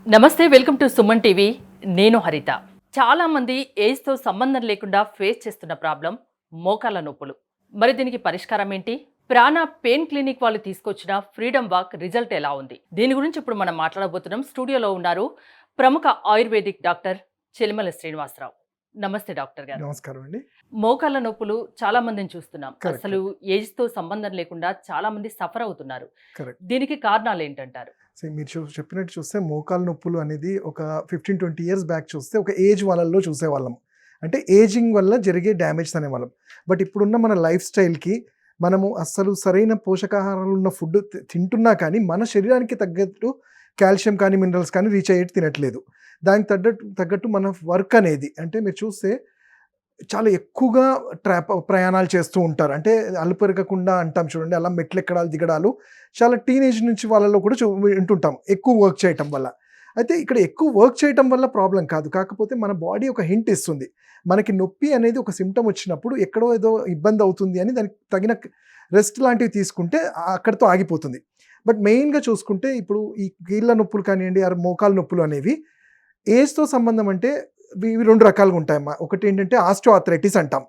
నమస్తే, welcome to Suman TV. నేను హరిత. చాలా మంది ఏజ్తో సంబంధం లేకుండా ఫేస్ చేస్తున్న ప్రాబ్లం మోకాళ్ళ నొప్పులు. మరి దీనికి పరిష్కారం ఏంటి? ప్రాణ పెయిన్ క్లినిక్ వాళ్ళు తీసుకొచ్చిన ఫ్రీడమ్ వాక్ రిజల్ట్ ఎలా ఉంది? దీని గురించి ఇప్పుడు మనం మాట్లాడబోతున్నాం. స్టూడియోలో ఉన్నారు ప్రముఖ ఆయుర్వేదిక్ డాక్టర్ చిలిమల శ్రీనివాసరావు. నమస్తే డాక్టర్ గారు. నమస్కారం అండి. మోకాళ్ళ నొప్పులు చాలా మందిని చూస్తున్నాం. కరెక్ట్. అసలు ఏజ్తో సంబంధం లేకుండా చాలా మంది సఫర్ అవుతున్నారు. కరెక్ట్. దీనికి కారణాలు ఏంటంటారు? మీరు చెప్పినట్టు చూస్తే మోకాలు నొప్పులు అనేది ఒక 15-20 ఇయర్స్ బ్యాక్ చూస్తే ఒక ఏజ్ వాళ్ళల్లో చూసేవాళ్ళం. అంటే ఏజింగ్ వల్ల జరిగే డ్యామేజ్ అనేవాళ్ళం. బట్ ఇప్పుడున్న మన లైఫ్ స్టైల్‌కి మనము అస్సలు సరైన పోషకాహారాలు ఉన్న ఫుడ్ తింటున్నా కానీ మన శరీరానికి తగ్గట్టు కాల్షియం కానీ, మినరల్స్ కానీ రీచ్ అయ్యేట్టు తినట్లేదు. దానికి తగ్గట్టు మన వర్క్ అనేది అంటే మీరు చూస్తే చాలా ఎక్కువగా ప్రయాణాలు చేస్తూ ఉంటారు. అంటే అలుపెరగకుండా అంటాం చూడండి. అలా మెట్లెక్కడాలు, దిగడాలు చాలా టీనేజ్ నుంచి వాళ్ళలో కూడా వింటుంటాం. ఎక్కువ వర్క్ చేయటం వల్ల. అయితే ఇక్కడ ఎక్కువ వర్క్ చేయటం వల్ల ప్రాబ్లం కాదు. కాకపోతే మన బాడీ ఒక హింట్ ఇస్తుంది. మనకి నొప్పి అనేది ఒక సింప్టమ్ వచ్చినప్పుడు ఎక్కడో ఏదో ఇబ్బంది అవుతుంది అని దానికి తగిన రెస్ట్ లాంటివి తీసుకుంటే అక్కడితో ఆగిపోతుంది. బట్ మెయిన్‌గా చూసుకుంటే ఇప్పుడు ఈ కీళ్ళ నొప్పులు కానియండి, మోకాలు నొప్పులు అనేవి ఏజ్‌తో సంబంధం అంటే ఇవి 2 రకాలుగా ఉంటాయమ్మా. ఒకటేంటంటే ఆస్టియోఆర్థరైటిస్ అంటాం.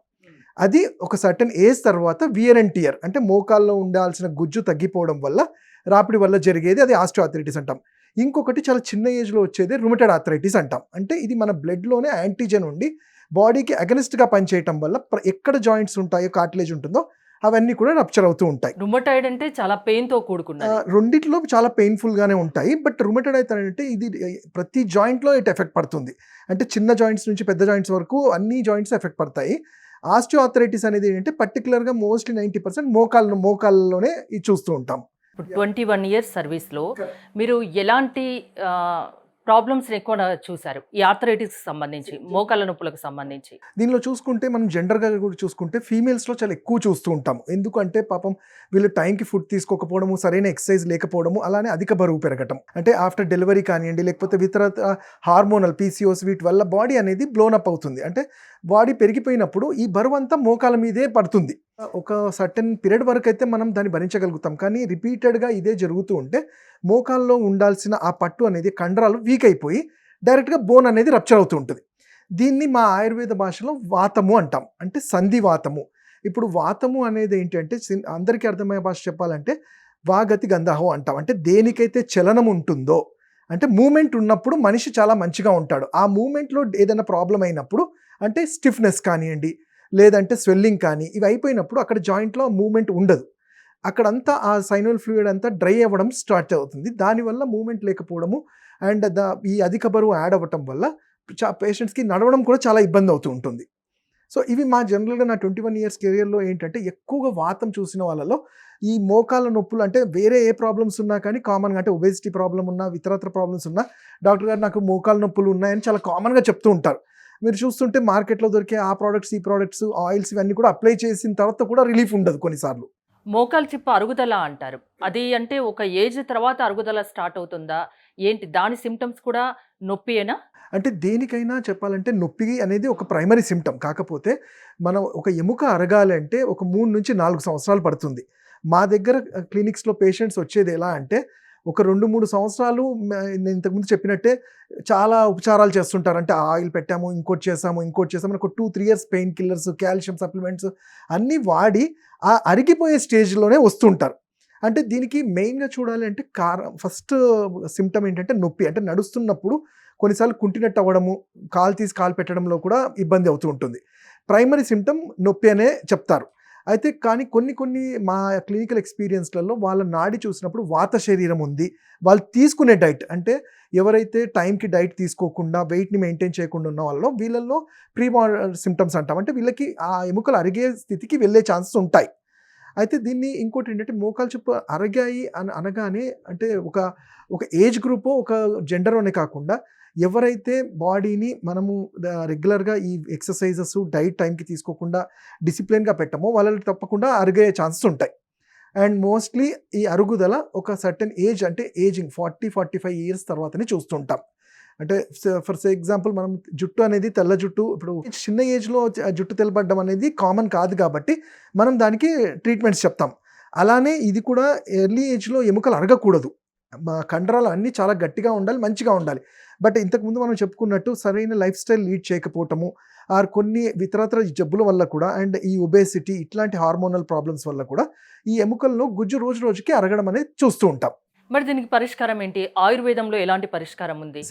అది ఒక సర్టెన్ ఏజ్ తర్వాత వియర్ అండ్ టియర్ అంటే మోకాల్లో ఉండాల్సిన గుజ్జు తగ్గిపోవడం వల్ల, రాపిడి వల్ల జరిగేది అది ఆస్టియోఆర్థరైటిస్ అంటాం. ఇంకొకటి చాలా చిన్న ఏజ్‌లో వచ్చేది రుమటైడ్ ఆర్థరైటిస్ అంటాం. అంటే ఇది మన బ్లడ్‌లోనే యాంటీజెన్ ఉండి బాడీకి అగెనిస్ట్‌గా పనిచేయటం వల్ల ఎక్కడ జాయింట్స్ ఉంటాయో, కార్టిలేజ్ ఉంటుందో అవన్నీ కూడా రప్చర్ అవుతూ ఉంటాయి. రుమటాయిడ్ అంటే చాలా పెయిన్‌తో కూడుకున్నది. రెండిట్లో చాలా పెయిన్‌ఫుల్‌గానే ఉంటాయి. బట్ రుమటైడ్ అయితే ఇది ప్రతి జాయింట్‌లో ఎఫెక్ట్ పడుతుంది. అంటే చిన్న జాయింట్స్ నుంచి పెద్ద జాయింట్స్ వరకు అన్ని జాయింట్స్ ఎఫెక్ట్ పడతాయి. ఆస్టియోఆర్థరైటిస్ అనేది ఏంటంటే పర్టిక్యులర్‌గా మోస్ట్‌లీ 90% మోకాళ్ళలోనే ఇది చూస్తూ ఉంటాం. ఇప్పుడు 21 ఇయర్స్ సర్వీస్‌లో మీరు ఎలాంటి ప్రాబ్లమ్స్‌ని ఎక్కువ చూసారు? ఈ ఆర్థరైటిస్‌కి సంబంధించి, మోకాళ్ళ నొప్పులకు సంబంధించి. దీనిలో చూసుకుంటే మనం జెండర్‌గా కూడా చూసుకుంటే ఫీమేల్స్‌లో చాలా ఎక్కువ చూస్తూ ఉంటాం. ఎందుకంటే పాపం వీళ్ళు టైంకి ఫుడ్ తీసుకోకపోవడము, సరైన ఎక్సర్సైజ్ లేకపోవడము, అలానే అధిక బరువు పెరగటం. అంటే ఆఫ్టర్ డెలివరీ కానియండి, లేకపోతే ఇతరత్ర హార్మోనల్ పీసీఓస్ వీటి వల్ల బాడీ అనేది బ్లోన్ అప్ అవుతుంది. అంటే బాడీ పెరిగిపోయినప్పుడు ఈ బరువంతా మోకాళ్ళ మీదే పడుతుంది. ఒక సర్టెన్ పీరియడ్ వరకు అయితే మనం దాన్ని భరించగలుగుతాం. కానీ రిపీటెడ్‌గా ఇదే జరుగుతూ ఉంటే మోకాల్లో ఉండాల్సిన ఆ పట్టు అనేది కండరాలు వీక్ అయిపోయి డైరెక్ట్‌గా బోన్ అనేది రప్చర్ అవుతూ ఉంటుంది. దీన్ని మా ఆయుర్వేద భాషలో వాతము అంటాం. అంటే సంధివాతము. ఇప్పుడు వాతము అనేది ఏంటంటే అందరికీ అర్థమయ్యే భాష చెప్పాలంటే వాగతి గంధహో అంటాం. అంటే దేనికైతే చలనం ఉంటుందో అంటే మూవ్‌మెంట్ ఉన్నప్పుడు మనిషి చాలా మంచిగా ఉంటాడు. ఆ మూవ్‌మెంట్‌లో ఏదైనా ప్రాబ్లమ్ అయినప్పుడు అంటే స్టిఫ్‌నెస్ కానియండి, లేదంటే స్వెల్లింగ్ కానీ ఇవి అయిపోయినప్పుడు అక్కడ జాయింట్‌లో మూవ్‌మెంట్ ఉండదు. అక్కడంతా ఆ సైనల్ ఫ్లూయిడ్ అంతా డ్రై అవ్వడం స్టార్ట్ అవుతుంది. దానివల్ల మూవ్‌మెంట్ లేకపోవడము అండ్ ఈ అధిక బరువు యాడ్ అవ్వటం వల్ల పేషెంట్స్‌కి నడవడం కూడా చాలా ఇబ్బంది అవుతూ ఉంటుంది. సో ఇవి మా జనరల్‌గా నా 21 ఇయర్స్ కెరియర్‌లో ఏంటంటే ఎక్కువగా వాతం చూసిన వాళ్ళలో ఈ మోకాళ్ళ నొప్పులు అంటే వేరే ఏ ప్రాబ్లమ్స్ ఉన్నా కానీ కామన్‌గా అంటే ఒబేసిటీ ప్రాబ్లమ్ ఉన్నా, ఇతరత్ర ప్రాబ్లమ్స్ ఉన్నా డాక్టర్ గారు నాకు మోకాళ్ళ నొప్పులు ఉన్నాయని చాలా కామన్‌గా చెప్తూ ఉంటారు. మీరు చూస్తుంటే మార్కెట్‌లో దొరికే ఆ ప్రొడక్ట్స్, ఈ ప్రొడక్ట్స్, ఆయిల్స్ ఇవన్నీ కూడా అప్లై చేసిన తర్వాత కూడా రిలీఫ్ ఉండదు కొన్నిసార్లు. మోకాలు చిప్ప అరుగుదల అంటారు. అది అంటే ఒక ఏజ్ తర్వాత అరుగుదల స్టార్ట్ అవుతుందా? ఏంటి దాని సింప్టమ్స్ కూడా నొప్పియేనా? అంటే దేనికైనా చెప్పాలంటే నొప్పి అనేది ఒక ప్రైమరీ సింప్టమ్. కాకపోతే మనం ఒక ఎముక అరగాలంటే ఒక 3-4 సంవత్సరాలు పడుతుంది. మా దగ్గర క్లినిక్స్‌లో పేషెంట్స్ వచ్చేది ఎలా అంటే ఒక 2-3 సంవత్సరాలు నేను ఇంతకుముందు చెప్పినట్టే చాలా ఉపచారాలు చేస్తుంటారు. అంటే ఆయిల్ పెట్టాము, ఇంకోటి చేసాము, ఇంకోటి చేసాము. ఒక 2-3 years pain killers, calcium supplements అన్నీ వాడి ఆ అరిగిపోయే స్టేజ్‌లోనే వస్తుంటారు. అంటే దీనికి మెయిన్‌గా చూడాలి అంటే ఫస్ట్ సింప్టమ్ ఏంటంటే నొప్పి. అంటే నడుస్తున్నప్పుడు కొన్నిసార్లు కుంటినట్టు అవ్వడము, కాలు తీసి కాలు పెట్టడంలో కూడా ఇబ్బంది అవుతూ ఉంటుంది. ప్రైమరీ సింప్టమ్ నొప్పి అనే చెప్తారు. అయితే కానీ కొన్ని మా క్లినికల్ ఎక్స్‌పీరియన్స్‌లలో వాళ్ళ నాడి చూసినప్పుడు వాత శరీరం ఉంది. వాళ్ళు తీసుకునే డైట్ అంటే ఎవరైతే టైంకి డైట్ తీసుకోకుండా వెయిట్‌ని మెయింటైన్ చేయకుండా ఉన్న వాళ్ళలో వీళ్ళల్లో సింప్టమ్స్ అంటాం. అంటే వీళ్ళకి ఆ ఎముకలు అరిగే స్థితికి వెళ్ళే ఛాన్సెస్ ఉంటాయి. అయితే దీన్ని ఇంకోటేంటంటే మోకాలు చిప్ప అరిగాయి అనగానే అంటే ఒక ఏజ్ గ్రూపో, ఒక జెండర్ అనే కాకుండా ఎవరైతే బాడీని మనము రెగ్యులర్‌గా ఈ ఎక్సర్‌సైజెస్, డైట్ టైంకి తీసుకోకుండా డిసిప్లిన్‌గా పెట్టమో వాళ్ళకి తప్పకుండా అరిగే ఛాన్సెస్ ఉంటాయి. అండ్ మోస్ట్‌లీ ఈ అరుగుదల ఒక సర్టెన్ ఏజ్ అంటే ఏజింగ్ 40-45 ఇయర్స్ తర్వాతనే చూస్తుంటాం. అంటే ఫర్ ఎగ్జాంపుల్ మనం జుట్టు అనేది తెల్ల జుట్టు ఇప్పుడు చిన్న ఏజ్‌లో జుట్టు తెల్లబడడం అనేది కామన్ కాదు కాబట్టి మనం దానికి ట్రీట్మెంట్స్ చెప్తాం. అలానే ఇది కూడా ఎర్లీ ఏజ్‌లో ఎముకలు అరగకూడదు. మా కండరాలు అన్నీ చాలా గట్టిగా ఉండాలి, మంచిగా ఉండాలి. బట్ ఇంతకుముందు మనం చెప్పుకున్నట్టు సరైన లైఫ్ స్టైల్ లీడ్ చేయకపోవటము, ఆర్ కొన్ని ఇతరత్ర జబ్బుల వల్ల కూడా అండ్ ఈ ఒబేసిటీ ఇట్లాంటి హార్మోనల్ ప్రాబ్లమ్స్ వల్ల కూడా ఈ ఎముకల్లో గుజ్జు రోజు రోజుకి అరగడం అనేది చూస్తూ ఉంటాం. మరి దీనికి పరిష్కారం ఏంటి? ఆయుర్వేదంలో ఎలాంటి పరిష్కారం ఉంది?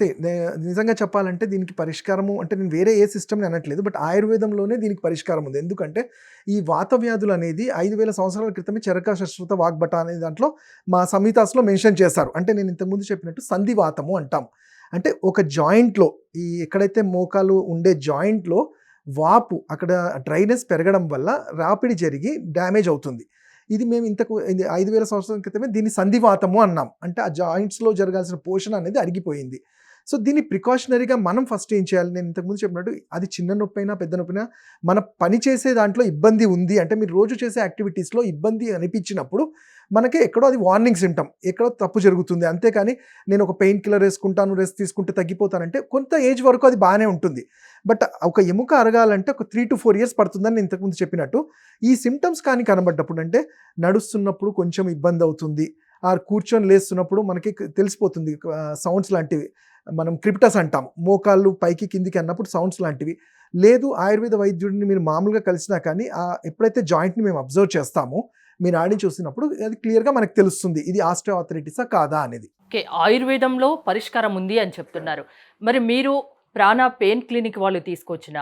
నిజంగా చెప్పాలంటే దీనికి పరిష్కారము అంటే నేను వేరే ఏ సిస్టమ్ని అనట్లేదు, బట్ ఆయుర్వేదంలోనే దీనికి పరిష్కారం ఉంది. ఎందుకంటే ఈ వాత వ్యాధులు అనేది 5000 సంవత్సరాల క్రితమే చరక శశ్రుత వాగ్భట అనే దాంట్లో మా సంహితాస్లో మెన్షన్ చేశారు. అంటే నేను ఇంతకుముందు చెప్పినట్టు సంధివాతము అంటాం. అంటే ఒక జాయింట్లో ఈ ఎక్కడైతే మోకాలు ఉండే జాయింట్లో వాపు అక్కడ డ్రైనెస్ పెరగడం వల్ల రాపిడి జరిగి డ్యామేజ్ అవుతుంది. ఇది మేము ఇది 5000 సంవత్సరాల క్రితమే దీన్ని సంధివాతము అన్నాం. అంటే ఆ జాయింట్స్లో జరగాల్సిన పోషణ అనేది అరిగిపోయింది. సో దీన్ని ప్రికాషనరీగా మనం ఫస్ట్ ఏం చేయాలి, నేను ఇంతకుముందు చెప్పినట్టు అది చిన్న నొప్పైనా పెద్ద నొప్పినా మన పని చేసే దాంట్లో ఇబ్బంది ఉంది అంటే మీరు రోజు చేసే యాక్టివిటీస్లో ఇబ్బంది అనిపించినప్పుడు మనకి ఎక్కడో అది వార్నింగ్ సిమ్టమ్, ఎక్కడో తప్పు జరుగుతుంది. అంతేకాని నేను ఒక పెయిన్ కిల్లర్ వేసుకుంటాను, రెస్ట్ తీసుకుంటే తగ్గిపోతానంటే కొంత ఏజ్ వరకు అది బాగానే ఉంటుంది. బట్ ఒక ఎముక అరగాలంటే ఒక 3 to 4 years పడుతుందని నేను ఇంతకుముందు చెప్పినట్టు ఈ సిమ్టమ్స్ కానీ కనబడ్డప్పుడు అంటే నడుస్తున్నప్పుడు కొంచెం ఇబ్బంది అవుతుంది, ఆ కూర్చొని లేస్తున్నప్పుడు మనకి తెలిసిపోతుంది సౌండ్స్ లాంటివి, మనం క్రిప్టస్ అంటాం, మోకాళ్ళు పైకి కిందికి అన్నప్పుడు సౌండ్స్ లాంటివి. లేదు ఆయుర్వేద వైద్యుడిని మీరు మామూలుగా కలిసినా కానీ ఎప్పుడైతే జాయింట్ని మేము అబ్జర్వ్ చేస్తామో మీరు ఆడి చూసినప్పుడు అది క్లియర్గా మనకు తెలుస్తుంది ఇది ఆస్టియోఆర్థరైటిసా కాదా అనేది. ఓకే, ఆయుర్వేదంలో పరిష్కారం ఉంది అని చెప్తున్నారు. మరి మీరు ప్రాణ పెయిన్ క్లినిక్ వాళ్ళు తీసుకొచ్చిన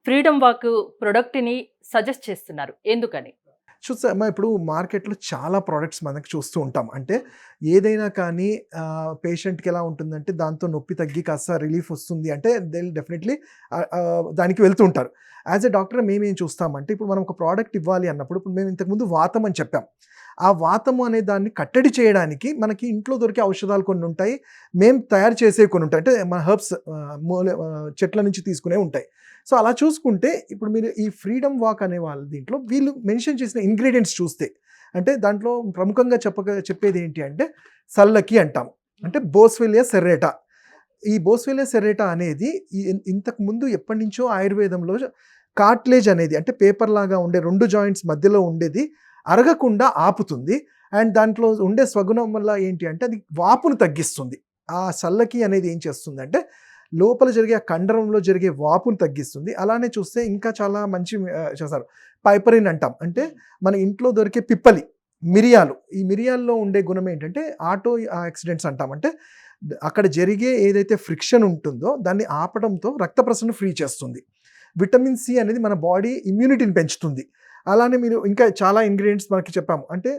ఫ్రీడమ్ వాక్ ప్రొడక్ట్ని సజెస్ట్ చేస్తున్నారు, ఎందుకని? చూసామా ఇప్పుడు మార్కెట్లో చాలా ప్రోడక్ట్స్ మనకి చూస్తూ ఉంటాం. అంటే ఏదైనా కానీ పేషెంట్కి ఎలా ఉంటుందంటే దాంతో నొప్పి తగ్గి కాస్త రిలీఫ్ వస్తుంది అంటే దే డెఫినెట్లీ దానికి వెళ్తూ ఉంటారు. యాజ్ ఎ డాక్టర్ మేమేం చూస్తామంటే ఇప్పుడు మనం ఒక ప్రోడక్ట్ ఇవ్వాలి అన్నప్పుడు ఇప్పుడు మేము ఇంతకుముందు వాతం అని చెప్పాం. ఆ వాతము అనే దాన్ని కట్టడి చేయడానికి మనకి ఇంట్లో దొరికే ఔషధాలు కొన్ని ఉంటాయి, మేము తయారు చేసే కొన్ని ఉంటాయి, అంటే మన హెర్బ్స్ చెట్ల నుంచి తీసుకునే ఉంటాయి. సో అలా చూసుకుంటే ఇప్పుడు మీరు ఈ ఫ్రీడమ్ వాక్ అనే వాళ్ళ దీంట్లో వీళ్ళు మెన్షన్ చేసిన ఇంగ్రీడియంట్స్ చూస్తే అంటే దాంట్లో ప్రముఖంగా చెప్పేది ఏంటి అంటే సల్లకి అంటాం, అంటే బోస్వెలియా సెర్రేటా. ఈ బోస్వెలియా సెర్రేటా అనేది ఇంతకు ముందు ఎప్పటి నుంచో ఆయుర్వేదంలో కార్ట్లేజ్ అనేది అంటే పేపర్ లాగా ఉండే 2 జాయింట్స్ మధ్యలో ఉండేది అరగకుండా ఆపుతుంది. అండ్ దాంట్లో ఉండే స్వగుణం వల్ల ఏంటి అంటే అది వాపును తగ్గిస్తుంది. ఆ సల్లకి అనేది ఏం చేస్తుంది అంటే లోపల జరిగే ఆ కండరంలో జరిగే వాపును తగ్గిస్తుంది. అలానే చూస్తే ఇంకా చాలా మంచి చేస్తారు, పైపరిన్ అంటాం, అంటే మన ఇంట్లో దొరికే పిప్పలి, మిరియాలు. ఈ మిరియాల్లో ఉండే గుణం ఏంటంటే ఆటో యాక్సిడెంట్స్ అంటాం, అంటే అక్కడ జరిగే ఏదైతే ఫ్రిక్షన్ ఉంటుందో దాన్ని ఆపడంతో రక్త ప్రసరణ ఫ్రీ చేస్తుంది. విటమిన్ సి అనేది మన బాడీ ఇమ్యూనిటీని పెంచుతుంది. అలానే మీరు ఇంకా చాలా ఇంగ్రీడియంట్స్ మనకి చెప్పాము, అంటే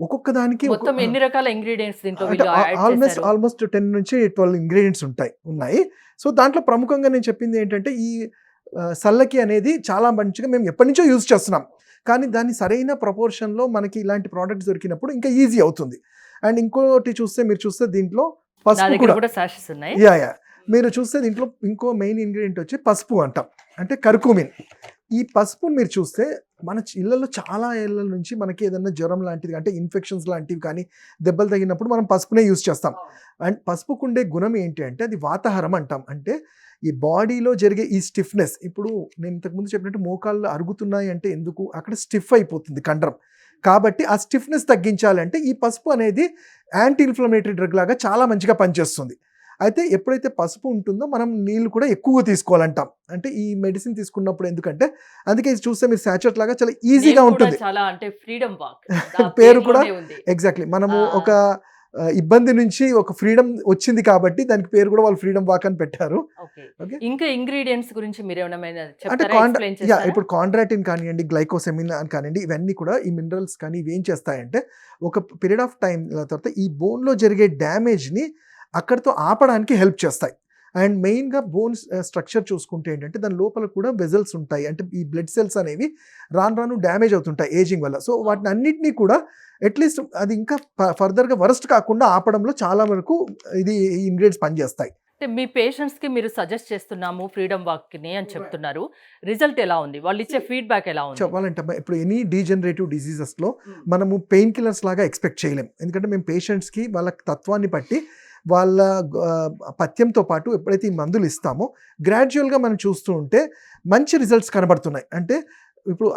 ఒక్కొక్క దానికి మొత్తం ఎన్ని రకాల ఇంగ్రీడియంట్స్ దీంట్లో వీళ్ళు యాడ్ చేశారు? ఆల్మోస్ట్ 10 నుంచి 12 ఇంగ్రీడియంట్స్ ఉన్నాయి. సో దాంట్లో ప్రముఖంగా నేను చెప్పింది ఏంటంటే ఈ సల్లకి అనేది చాలా మంచిగా మేము ఎప్పటి నుంచో యూజ్ చేస్తున్నాం, కానీ దాన్ని సరైన ప్రపోర్షన్లో మనకి ఇలాంటి ప్రోడక్ట్స్ దొరికినప్పుడు ఇంకా ఈజీ అవుతుంది. అండ్ ఇంకోటి చూస్తే మీరు చూస్తే దీంట్లో పసుపు కూడా సాషెస్ ఉన్నాయి. యా మీరు చూస్తే దీంట్లో ఇంకో మెయిన్ ఇంగ్రీడియంట్ వచ్చి పసుపు అంటాం, అంటే కర్కుమిన్. ఈ పసుపుని మీరు చూస్తే మన ఇళ్ళల్లో చాలా ఏళ్ళ నుంచి మనకి ఏదైనా జ్వరం లాంటిది అంటే ఇన్ఫెక్షన్స్ లాంటివి కానీ దెబ్బలు తగినప్పుడు మనం పసుపునే యూజ్ చేస్తాం. అండ్ పసుపుకుండే గుణం ఏంటి అంటే అది వాతాహారం అంటాం, అంటే ఈ బాడీలో జరిగే ఈ స్టిఫ్నెస్, ఇప్పుడు నేను ఇంతకుముందు చెప్పినట్టు మోకాళ్ళు అరుగుతున్నాయి అంటే ఎందుకు, అక్కడ స్టిఫ్ అయిపోతుంది కండరం, కాబట్టి ఆ స్టిఫ్నెస్ తగ్గించాలంటే ఈ పసుపు అనేది యాంటీ ఇన్ఫ్లమేటరీ డ్రగ్ లాగా చాలా మంచిగా పనిచేస్తుంది. అయితే ఎప్పుడైతే పసుపు ఉంటుందో మనం నీళ్ళు కూడా ఎక్కువగా తీసుకోవాలంటాం, అంటే ఈ మెడిసిన్ తీసుకున్నప్పుడు. ఎందుకంటే అందుకే ఇది చూస్తే మీరు సాచురేట్ లాగా చాలా ఈజీగా ఉంటుంది. చాలా అంటే ఫ్రీడమ్ వాక్ పేరు కూడా ఎగ్జాక్ట్లీ మనము ఒక ఇబ్బంది నుంచి ఒక ఫ్రీడమ్ వచ్చింది కాబట్టి దానికి పేరు కూడా వాళ్ళు ఫ్రీడమ్ వాక్ అని పెట్టారు. ఇంకా ఇంగ్రీడియంట్స్ గురించి మీరు ఏమైనా అంటే ఇప్పుడు కాండ్రాటిన్ కానివ్వండి, గ్లైకోసెమిన్ అని కానివ్వండి, ఇవన్నీ కూడా ఈ మినరల్స్ కానీ ఇవి ఏం చేస్తాయంటే ఒక పీరియడ్ ఆఫ్ టైం తర్వాత ఈ బోన్లో జరిగే డ్యామేజ్ని అక్కడితో ఆపడానికి హెల్ప్ చేస్తాయి. అండ్ మెయిన్గా బోన్స్ స్ట్రక్చర్ చూసుకుంటే ఏంటంటే దాని లోపల కూడా వెజల్స్ ఉంటాయి, అంటే ఈ బ్లడ్ సెల్స్ అనేవి రాను డ్యామేజ్ అవుతుంటాయి ఏజింగ్ వల్ల. సో వాటిని అన్నింటినీ కూడా అట్లీస్ట్ అది ఇంకా ఫర్దర్గా వరస్ట్ కాకుండా ఆపడంలో చాలా వరకు ఈ ఇంగ్రీడియంట్స్ పనిచేస్తాయి. అంటే మీ పేషెంట్స్కి మీరు సజెస్ట్ చేస్తున్నాము ఫ్రీడమ్ వాక్ని అని చెప్తున్నారు, రిజల్ట్ ఎలా ఉంది, వాళ్ళు ఇచ్చే ఫీడ్బ్యాక్ ఎలా ఉంది? చెప్పాలంటే ఇప్పుడు ఎనీ డీజనరేటివ్ డిసీజెస్లో మనము పెయిన్ కిల్లర్స్ లాగా ఎక్స్పెక్ట్ చేయలేం, ఎందుకంటే మేము పేషెంట్స్కి వాళ్ళ తత్వాన్ని బట్టి వాళ్ళ పథ్యంతో పాటు ఎప్పుడైతే ఈ మందులు ఇస్తామో గ్రాడ్యువల్గా మనం చూస్తూ ఉంటే మంచి రిజల్ట్స్ కనబడుతున్నాయి. అంటే ఇప్పుడు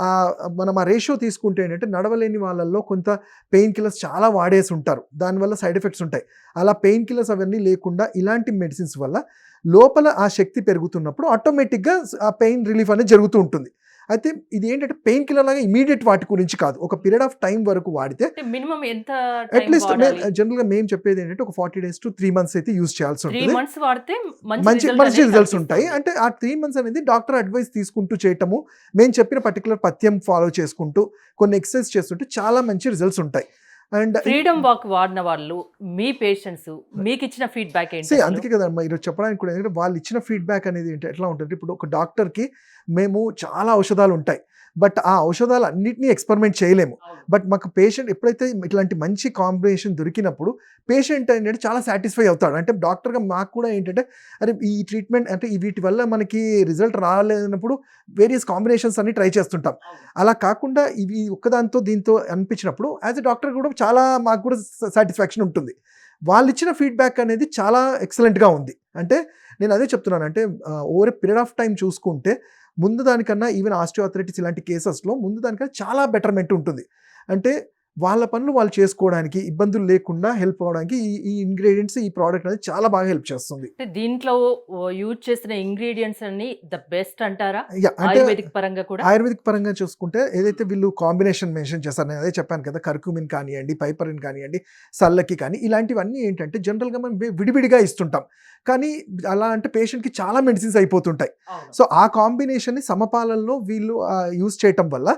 మనం ఆ రేషియో తీసుకుంటే ఏంటంటే నడవలేని వాళ్ళల్లో కొంత పెయిన్ కిల్లర్స్ చాలా వాడేసి ఉంటారు. దానివల్ల సైడ్ ఎఫెక్ట్స్ ఉంటాయి. అలా పెయిన్ కిల్లర్స్ అవన్నీ లేకుండా ఇలాంటి మెడిసిన్స్ వల్ల లోపల ఆ శక్తి పెరుగుతున్నప్పుడు ఆటోమేటిక్‌గా ఆ పెయిన్ రిలీఫ్ అనేది జరుగుతూ ఉంటుంది. అయితే ఇది ఏంటంటే పెయిన్ కిల్లర్ లాగా ఇమ్మీడియేట్ వాటి గురించి కాదు. ఒక పీరియడ్ ఆఫ్ టైమ్ వరకు వాడితే అంటే మినిమమ్ ఎంత టైం అట్‌లీస్ట్ వాడాలి? జనరల్‌గా మేము చెప్పేది ఏంటంటే ఒక 40 డేస్ టు 3 మంత్స్ అయితే యూజ్ చేయాల్సి 3 ఉంటది. మంత్స్ వాడితే మంచి మంచి రిజల్ట్ మంచి అనేది రిజల్ట్స్ ఉంటాయి. కనిపిస్తుంది. అంటే ఆ 3 మంత్స్ అనేది డాక్టర్ అడ్వైస్ తీసుకుంటూ చేయటము, మేము చెప్పిన పర్టిక్యులర్ పథ్యం ఫాలో చేసుకుంటూ, కొన్ని ఎక్సర్సైజ్ చేస్తుంటే చాలా మంచి రిజల్ట్స్ ఉంటాయి. అండ్ ఫ్రీడమ్ వాక్ వాడిన వాళ్ళు, మీ పేషెంట్స్ మీకిచ్చిన ఫీడ్‌బ్యాక్ ఏంటి అసలు? అందుకే కదమ్మా ఈరోజు చెప్పడానికి కూడా ఎందుకంటే వాళ్ళు ఇచ్చిన ఫీడ్‌బ్యాక్ అనేది ఎట్లా ఉంటంటే ఇప్పుడు ఒక డాక్టర్‌కి మేము చాలా ఔషధాలు ఉంటాయి. బట్ ఆ ఔషధాలన్నిటిని ఎక్స్‌పెరిమెంట్ చేయలేము. అవును. బట్ మాకు పేషెంట్ ఎప్పుడైతే ఇట్లాంటి మంచి కాంబినేషన్ దొరికినప్పుడు పేషెంట్ ఏంటంటే చాలా సాటిస్ఫై అవుతాడు. అంటే డాక్టర్‌గా మాకు కూడా ఏంటంటే అరే ఈ ట్రీట్మెంట్ అంటే వీటి వల్ల మనకి రిజల్ట్ రాలేనప్పుడు వేరియస్ కాంబినేషన్స్ అన్ని ట్రై చేస్తుంటాం. అవును. అలా కాకుండా ఇవి ఒక్కదాంతో దీంతో అనిపించినప్పుడు యాస్ ఎ డాక్టర్ కూడా చాలా మాకు కూడా సాటిస్ఫాక్షన్ ఉంటుంది. వాళ్ళిచ్చిన ఫీడ్‌బ్యాక్ అనేది చాలా ఎక్సలెంట్‌గా ఉంది. అంటే నేను అదే చెప్తున్నాను. అంటే over a period of time చూసుకుంటే ముందు దానికన్నా ఈవెన్ ఆస్టియోఆర్థరైటిస్ ఇలాంటి కేసెస్‌లో ముందు దానికన్నా చాలా బెటర్‌మెంట్ ఉంటుంది. అంటే వాళ్ళ పనులు వాళ్ళు చేసుకోవడానికి ఇబ్బందులు లేకుండా హెల్ప్ అవ్వడానికి ఈ ఇంగ్రీడియెంట్స్ ఈ ప్రొడక్ట్ అనేది చాలా బాగా హెల్ప్ చేస్తుంది. అంటే దీంట్లో యూజ్ చేసిన ఇంగ్రీడియెంట్స్ అన్ని ద బెస్ట్ అంటారా? అంటే ఆయుర్వేదిక్ పరంగా కూడా? ఆయుర్వేదిక్ పరంగా చూసుకుంటే ఏదైతే వీళ్ళు కాంబినేషన్ మెన్షన్ చేశారు. నేను అదే చెప్పాను కదా! కర్కుమిన్ కానియండి, పైపరిన్ కానియండి, సల్లకి కానీ ఇలాంటివన్నీ ఏంటంటే జనరల్‌గా మనం విడివిడిగా ఇస్తుంటాం. కానీ అలా అంటే పేషెంట్‌కి చాలా మెడిసిన్స్ అయిపోతుంటాయి. అవును. సో, ఆ కాంబినేషన్‌ని సమపాలల్లో వీళ్ళు యూజ్ చేయటం వల్ల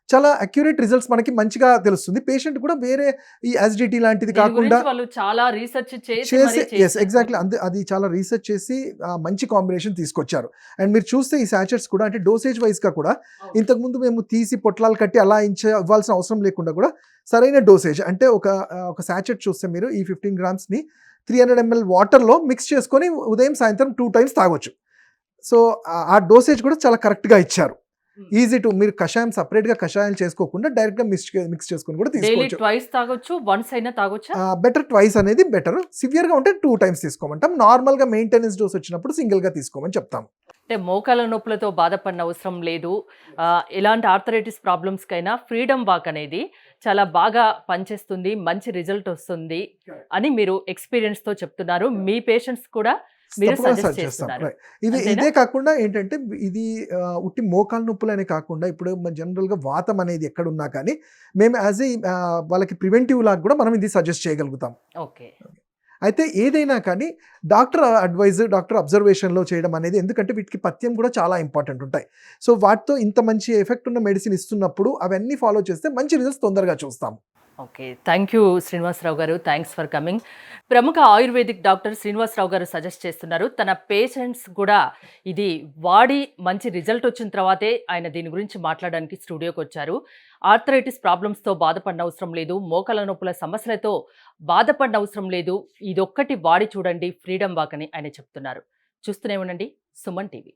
చాలా అక్యురేట్ రిజల్ట్స్ మనకి మంచిగా తెలుస్తుంది. పేషెంట్ కూడా వేరే ఈ యాసిడిటీ లాంటిది దీని కాకుండా గురించి వాళ్ళు చాలా రీసెర్చ్ చేసి చేసి మరీ యెస్. చేశారు. ఎగ్జాక్ట్‌లీ. అది చాలా రీసెర్చ్ చేసి మంచి కాంబినేషన్ తీసుకొచ్చారు. అండ్ మీరు చూస్తే ఈ సాచెట్స్ కూడా అంటే డోసేజ్ వైస్‌గా కూడా అవును. ఇంతకుముందు మేము తీసి పొట్లాలు కట్టి అలా ఇవ్వాల్సిన అవసరం లేకుండా కూడా సరైన డోసేజ్ అంటే ఒక సాచెట్ చూస్తే మీరు ఈ 15 గ్రామ్స్‌ని 300 ఎంఎల్ వాటర్‌లో మిక్స్ చేసుకొని ఉదయం, సాయంత్రం 2 టైమ్స్ తాగొచ్చు. సో, ఆ డోసేజ్ కూడా చాలా కరెక్ట్‌గా ఇచ్చారు. హ్మ్. ఈజీ టు మీరు కషాయాలు చేసుకోకుండా డైరెక్ట్‌గా మిక్స్ చేసుకొని కూడా డైలీ తీసుకోవచ్చు. ట్వైస్ తాగొచ్చు. వన్స్ అయినా తాగొచ్చా? బెటర్ ట్వైస్ అనేది బెటర్. సివియర్‌గా ఉంటే 2 టైమ్స్ తీసుకోమంటాం. నార్మల్‌గా మెయింటెనెన్స్ డోస్ వచ్చినప్పుడు సింగిల్‌గా తీసుకోమని చెప్తాం. అంటే మోకాళ్ళ నొప్పులతో బాధపడిన అవసరం లేదు. ఎలాంటి ఆర్థరైటిస్ ప్రాబ్లమ్స్‌కైనా ఫ్రీడమ్ వాక్ అనేది చాలా బాగా పనిచేస్తుంది. మంచి రిజల్ట్ వస్తుంది అని మీరు ఎక్స్‌పీరియన్స్‌తో చెప్తున్నారు. మీ పేషెంట్స్ కూడా మీరు తప్పకుండా సజెస్ట్ సజెస్ట్ చేస్తాం. చేస్తున్నారు. రైట్. అంతేనా? ఇదే కాకుండా ఏంటంటే ఇది ఉట్టి మోకాళ్ళ నొప్పులనే కాకుండా ఇప్పుడు జనరల్‌గా వాతం అనేది ఎక్కడున్నా కానీ మేము యాస్ ఎ వాళ్ళకి ప్రివెంటివ్ లాగా కూడా మనం ఇది సజెస్ట్ చేయగలుగుతాం. ఓకే. అయితే ఏదైనా కానీ డాక్టర్ అడ్వైజ్, డాక్టర్ అబ్జర్వేషన్‌లో చేయడం అనేది ఎందుకంటే వీటికి పథ్యం కూడా చాలా ఇంపార్టెంట్ ఉంటాయి. సో, వాటితో ఇంత మంచి ఎఫెక్ట్ ఉన్న మెడిసిన్ ఇస్తున్నప్పుడు అవన్నీ ఫాలో చేస్తే మంచి రిజల్ట్స్ తొందరగా చూస్తాం. ఓకే. థ్యాంక్ యూ శ్రీనివాసరావు గారు. Thanks for coming. ప్రముఖ ఆయుర్వేదిక్ డాక్టర్ శ్రీనివాసరావు గారు సజెస్ట్ చేస్తున్నారు. తన పేషెంట్స్ కూడా ఇది వాడి మంచి రిజల్ట్ వచ్చిన తర్వాతే ఆయన దీని గురించి మాట్లాడడానికి స్టూడియోకొచ్చారు. ఆర్థరైటిస్ ప్రాబ్లమ్స్‌తో బాధపడనవసరం అవసరం లేదు. మోకాళ్ళ నొప్పుల సమస్యలతో బాధపడనవసరం అవసరం లేదు. ఇదొక్కటి వాడి చూడండి ఫ్రీడమ్ వాక్ అని ఆయన చెప్తున్నారు. చూస్తూనే ఉండండి సుమన్ టీవీ.